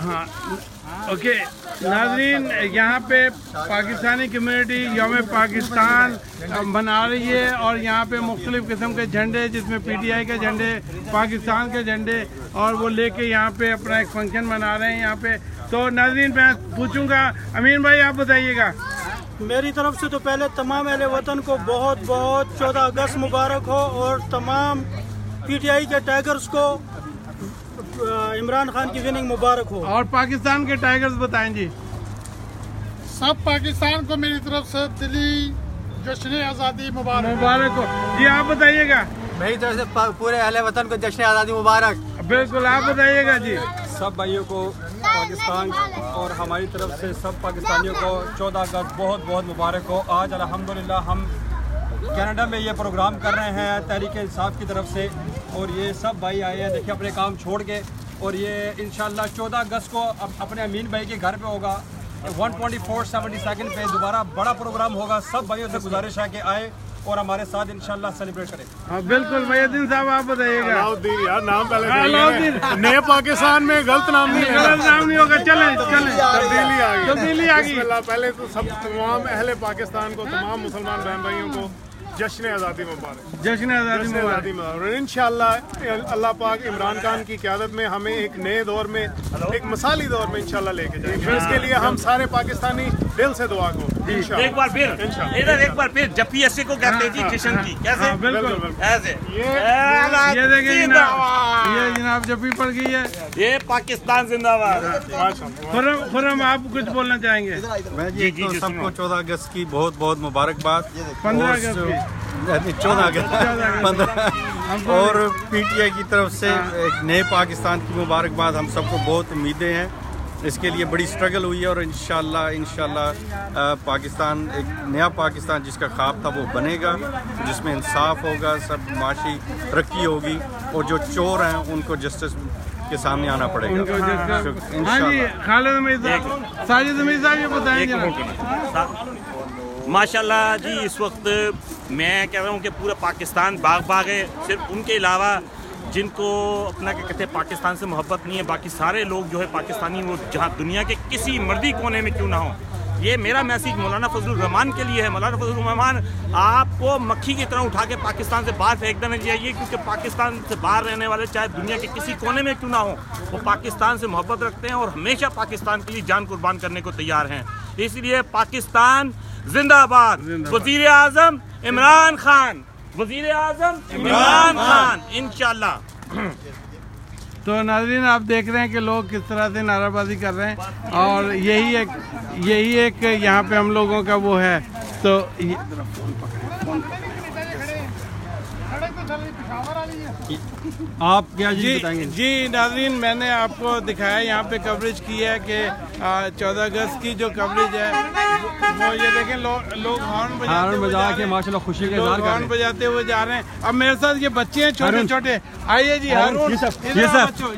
हाँ ओके नाज़रीन, यहाँ पे पाकिस्तानी कम्युनिटी यौम पाकिस्तान मना रही है और यहाँ पे मुख्तलिफ़ किस्म के झंडे, जिसमें PTI के झंडे, पाकिस्तान के झंडे, और वो लेके यहाँ पे अपना एक फंक्शन मना रहे हैं यहाँ पे। तो नाज़रीन मैं पूछूंगा, अमीन भाई आप बताइएगा। मेरी तरफ से तो पहले तमाम अहले वतन को बहुत बहुत 14 अगस्त मुबारक हो, और तमाम PTI के टाइगर्स को इमरान खान की विनिंग मुबारक हो। और पाकिस्तान के टाइगर्स बताएं जी। सब पाकिस्तान को मेरी तरफ से दिली जश्न आज़ादी मुबारक हो जी। आप बताइएगा। मेरी तरफ से पूरे अहले वतन को जश्न आज़ादी मुबारक। बिल्कुल, आप बताइएगा जी। सब भाइयों को पाकिस्तान और हमारी तरफ से सब पाकिस्तानियों को 14 अगस्त बहुत बहुत मुबारक हो। आज अल्हम्दुलिल्लाह हम कनाडा में ये प्रोग्राम कर रहे हैं तहरीक इंसाफ की तरफ से, और ये सब भाई आए हैं देखिए अपने काम छोड़ के, और ये इंशाल्लाह 14 अगस्त को अपने अमीन भाई के घर पे होगा 12472 पे दोबारा बड़ा प्रोग्राम होगा। सब भाइयों से गुजारिश है कि आए और हमारे साथ इंशाल्लाह सेलिब्रेट करें। हाँ बिल्कुल, महीउद्दीन साहब आप बताइएगा। अलाउद्दीन यार नाम पहले नए पाकिस्तान में गलत नाम नहीं होगा। चलें तब्दीली आ गई। पहले तो सब तमाम अहले पाकिस्तान को, तमाम मुसलमान बहन भाइयों को जश्न आज़ादी मुबारक। जश्न आज़ादी मुबारक। और इंशाल्लाह अल्लाह पाक इमरान खान की क़यादत में हमें एक नए दौर में, एक मिसाली दौर में इंशाल्लाह लेके जाएंगे। इसके लिए हम सारे पाकिस्तानी दिल से दुआ को एक बार फिर जप्पी ऐसे को कहते हैं जी जश्न की, कैसे? बिल्कुल ऐसे ये देखिए ये जनाब जप्पी पड़ गई है। ये पाकिस्तान जिंदाबाद। खुरम आप कुछ बोलना चाहेंगे? मैं जी तो सबको 14 अगस्त की बहुत बहुत मुबारकबाद। 15 अगस्त की 14 अगस्त 15 और PTI की तरफ से एक नए पाकिस्तान की मुबारकबाद। हम सबको बहुत उम्मीदें हैं, इसके लिए बड़ी स्ट्रगल हुई है, और इंशाल्लाह पाकिस्तान एक नया पाकिस्तान जिसका ख्वाब था वो बनेगा, जिसमें इंसाफ होगा, सब माशी तरक्की होगी, और जो चोर हैं उनको जस्टिस के सामने आना पड़ेगा। हाँ जी, खालिद उमीद साजिद उमीद साहब ये बताएंगे। माशाल्लाह जी, इस वक्त मैं कह रहा हूँ कि पूरा पाकिस्तान बाग बाग है। सिर्फ उनके अलावा जिनको अपना क्या कहते हैं पाकिस्तान से मोहब्बत नहीं है, बाकी सारे लोग जो है पाकिस्तानी, वो जहाँ दुनिया के किसी मर्दी कोने में क्यों ना हो। ये मेरा मैसेज मौलाना फजलुर रहमान के लिए है। मौलाना फजलुर रहमान, आपको मक्खी की तरह उठा के पाकिस्तान से बाहर फेंक देना चाहिए, क्योंकि पाकिस्तान से बाहर रहने वाले चाहे दुनिया के किसी कोने में क्यों ना हो, वो पाकिस्तान से मोहब्बत रखते हैं और हमेशा पाकिस्तान के लिए जान कुर्बान करने को तैयार हैं। इसलिए पाकिस्तान जिंदाबाद। वज़ीर आज़म इमरान खान, वज़ीर आज़म इमरान खान इंशाल्लाह। तो नाज़रीन आप देख रहे हैं कि लोग किस तरह से नाराबाजी कर रहे हैं, और यही एक यहाँ पे हम लोगों का वो है। तो आप क्या जी बताएंगे? जी नाज़रीन, मैंने आपको दिखाया यहाँ पे कवरेज की है कि 14 अगस्त की जो कवरेज है वो ये देखें, लोग हॉर्न बजा के माशाल्लाह खुशी के इज़हार कर रहे हैं, बजाते हुए जा रहे हैं। अब मेरे साथ ये बच्चे हैं छोटे छोटे। आइए जी हारून,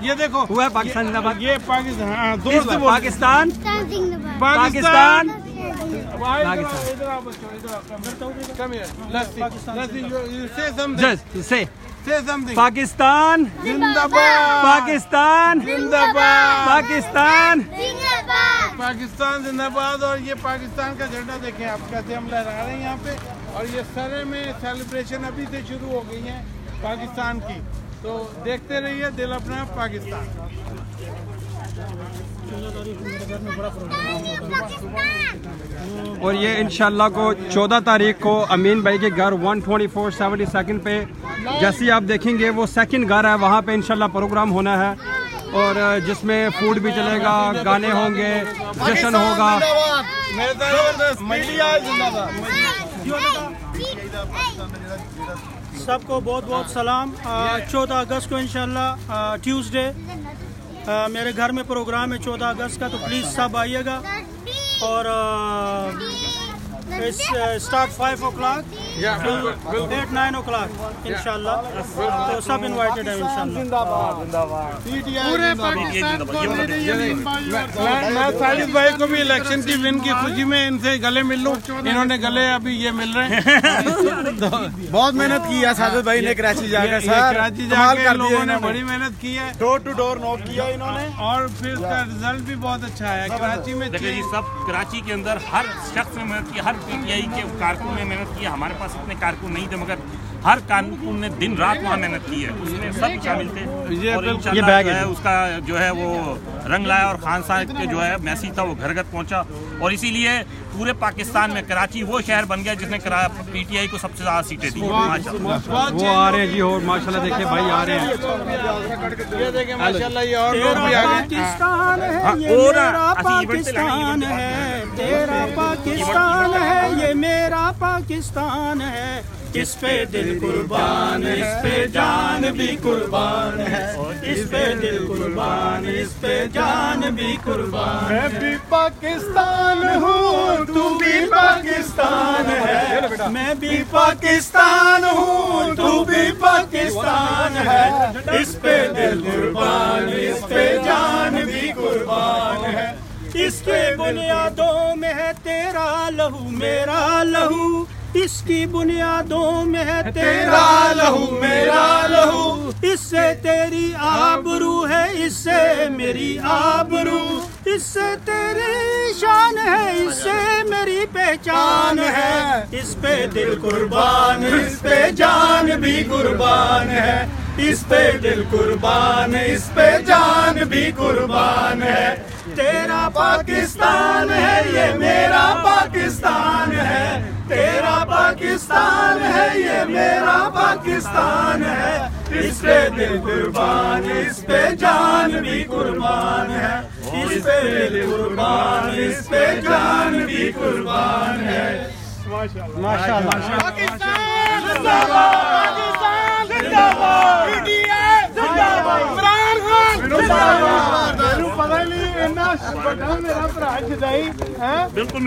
ये देखो हुआ पाकिस्तान जिंदाबाद। ये पाकिस्तान, हाँ पाकिस्तान पाकिस्तान पाकिस्तान जिंदाबाद, पाकिस्तान जिंदाबाद, पाकिस्तान पाकिस्तान जिंदाबाद। और ये पाकिस्तान का झंडा देखें आप कैसे हम लहरा रहे हैं यहाँ पे, और ये सरे में सेलिब्रेशन अभी से शुरू हो गई है पाकिस्तान की। तो देखते रहिए दिल अपना पाकिस्तान। और ये इंशाल्लाह को 14 तारीख को अमीन भाई के घर 12472 पे, जैसे आप देखेंगे वो सेकंड घर है, वहाँ पे इंशाल्लाह प्रोग्राम होना है, और जिसमें फूड भी चलेगा, गाने होंगे, जश्न होगा। सबको बहुत बहुत सलाम। 14 अगस्त को इंशाल्लाह ट्यूसडे मेरे घर में प्रोग्राम है 14 अगस्त का, तो प्लीज़ सब आइएगा। और स्टार्ट 5 o'clock 8-9 o'clock इंशाल्लाह। तो सब इनवाइटेड है इंशाल्लाह। पूरे पाकिस्तान को मैं साजिद भाई को भी इलेक्शन की विन की खुशी में इनसे गले मिल लूं। इन्होंने गले अभी ये मिल रहे हैं। बहुत मेहनत की है साजिद भाई ने कराची जाकर, कराची जाकर लोगों ने बड़ी मेहनत की है, डोर टू डोर नॉक किया इन्होंने, और फिर उसका रिजल्ट भी बहुत अच्छा है। कराची में देखिए जी, सब कराची के अंदर हर शख्स ने मेहनत की, हर पीटीआई के कारकुन ने मेहनत की। हमारे पास इतने कारकुन नहीं थे, मगर हर कारकुन ने दिन रात वहाँ मेहनत की है, उसमें सब शामिल थे। और इंशाल्लाह जो है उसका जो है वो रंग लाया, और खान साहब के जो है मैसेज था वो घर घर पहुँचा, और इसीलिए पूरे पाकिस्तान में कराची वो शहर बन गया जिसने पीटीआई को सबसे ज़्यादा सीटें दी। माशाल्लाह वो आ रहे हैं जी, और माशाल्लाह देखिए भाई आ रहे हैं, ये देखिए माशाल्लाह ये और लोग भी आ गए। पाकिस्तान है ये मेरा पाकिस्तान है, तेरा पाकिस्तान है ये मेरा पाकिस्तान है, इस पे दिल कुर्बान, इस पे जान भी कुर्बान है, इस पे दिल कुर्बान, इस पे जान भी कुर्बान। मैं भी पाकिस्तान हूँ, तू भी पाकिस्तान है, मैं भी पाकिस्तान हूँ, तू भी पाकिस्तान है, इस पे दिल कुर्बान, इस पे जान भी कुर्बान है। इसके बुनियादों में है तेरा लहू मेरा लहू, इसकी बुनियादों में है तेरा लहू मेरा लहू, इससे तेरी आबरू है, इससे मेरी आबरू, इससे तेरी शान है, इससे मेरी पहचान है, इस पे दिल कुर्बान, इस पे जान भी कुर्बान है, इस पे दिल कुर्बान, इस पे जान भी कुर्बान है। तेरा पाकिस्तान है ये मेरा पाकिस्तान है, तेरा पाकिस्तान है ये मेरा पाकिस्तान है, इस पे दिल कुर्बान, इस पे जान भी कुर्बान है, इस पे दिल कुर्बान, इस पे जान भी कुर्बान है। माशाल्लाह पाकिस्तान जिंदाबाद, पाकिस्तान जिंदाबाद, पीटीआई जिंदाबाद, इमरान खान जिंदाबाद। पता नहीं इन्ना बड़ा मेरा भरा छदाई है बिल्कुल।